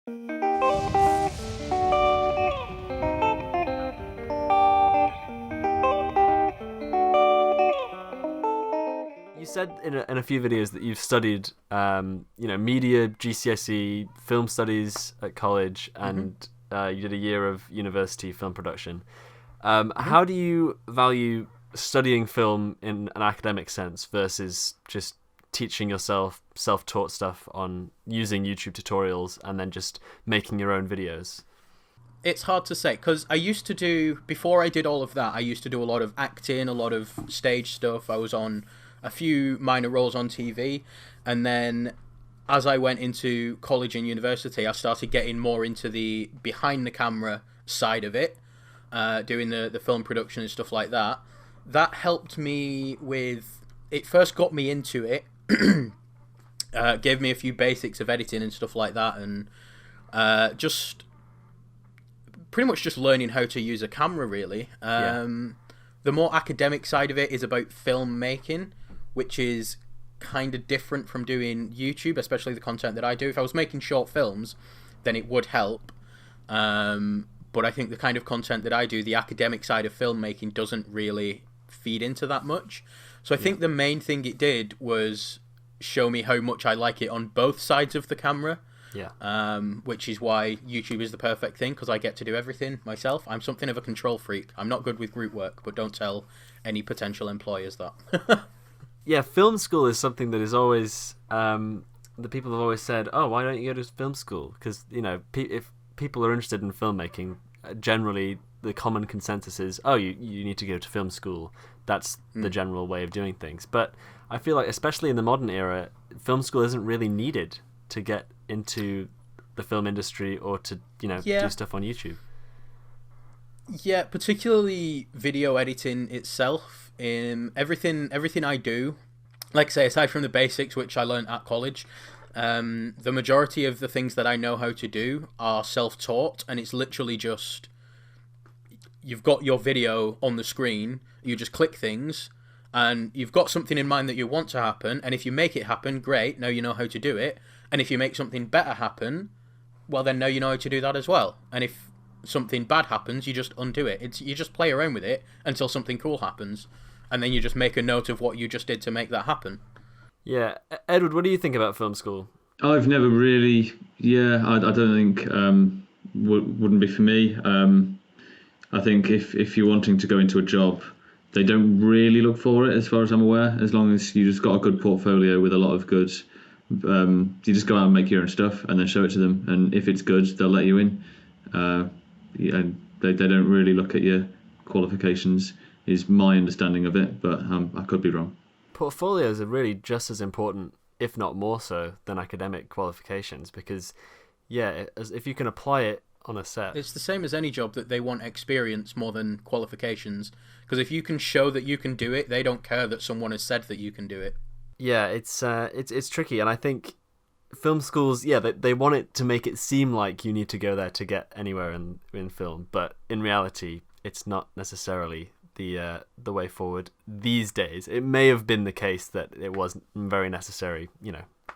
You said in a few videos that you've studied, media, GCSE, film studies at college, and you did a year of university film production. How do you value studying film in an academic sense versus just teaching yourself self-taught stuff on using YouTube tutorials and then just making your own videos? It's hard to say, because before I did all of that, I used to do a lot of acting, a lot of stage stuff. I was on a few minor roles on TV, and then as I went into college and university, I started getting more into the behind the camera side of it, doing the film production and stuff like that. That helped me it first got me into it, gave me a few basics of editing and stuff like that, and just pretty much just learning how to use a camera, really. The more academic side of it is about filmmaking, which is kind of different from doing YouTube, especially the content that I do. If I was making short films, then it would help. But I think the kind of content that I do, the academic side of filmmaking, doesn't really feed into that much. So I think the main thing it did was show me how much I like it on both sides of the camera. Which is why YouTube is the perfect thing, because I get to do everything myself. I'm something of a control freak. I'm not good with group work, but don't tell any potential employers that. Yeah, film school is something that is always the people have always said, "Oh, why don't you go to film school?" Because if people are interested in filmmaking, generally the common consensus is, "Oh, you need to go to film school." That's the general way of doing things. But I feel like, especially in the modern era, film school isn't really needed to get into the film industry or to do stuff on YouTube. Yeah, particularly video editing itself. Everything I do, like I say, aside from the basics which I learned at college, the majority of the things that I know how to do are self-taught, and it's literally just you've got your video on the screen, you just click things, and you've got something in mind that you want to happen, and if you make it happen, great, now you know how to do it. And if you make something better happen, well, then now you know how to do that as well. And if something bad happens, you just undo it. You just play around with it until something cool happens, and then you just make a note of what you just did to make that happen. Yeah. Edward, what do you think about film school? I've never really, I don't think wouldn't be for me. I think if you're wanting to go into a job, they don't really look for it, as far as I'm aware, as long as you just got a good portfolio with a lot of good. You just go out and make your own stuff and then show it to them, and if it's good, they'll let you in. And they don't really look at your qualifications, is my understanding of it, but I could be wrong. Portfolios are really just as important, if not more so, than academic qualifications, because if you can apply it on a set, it's the same as any job, that they want experience more than qualifications, because if you can show that you can do it, they don't care that someone has said that you can do it. Yeah, it's tricky, and I think film schools, they want it to make it seem like you need to go there to get anywhere in film, but in reality, it's not necessarily the way forward these days. It may have been the case that it wasn't very necessary,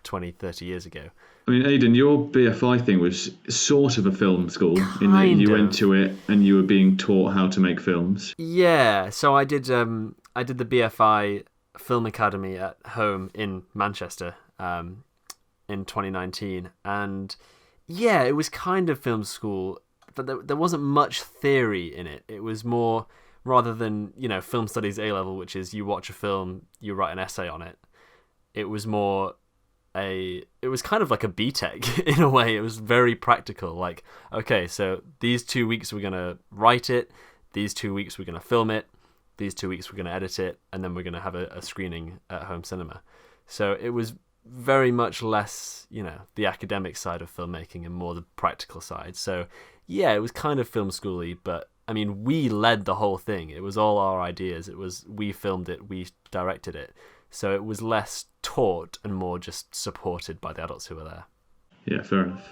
20, 30 years ago. I mean, Aidan, your BFI thing was sort of a film school, in that you went to it and you were being taught how to make films. Yeah, so I did the BFI Film Academy at home in Manchester in 2019, and it was kind of film school, but there wasn't much theory in it. It was more, rather than film studies A-level, which is you watch a film, you write an essay on it. It was more it was kind of like a BTEC in a way. It was very practical, like, okay, so these 2 weeks we're gonna write it, these 2 weeks we're gonna film it, these 2 weeks we're going to edit it, and then we're going to have a screening at home cinema. So it was very much less, the academic side of filmmaking and more the practical side. So it was kind of film schooly, but I mean, we led the whole thing. It was all our ideas. We filmed it, we directed it. So it was less taught and more just supported by the adults who were there. Yeah, fair enough.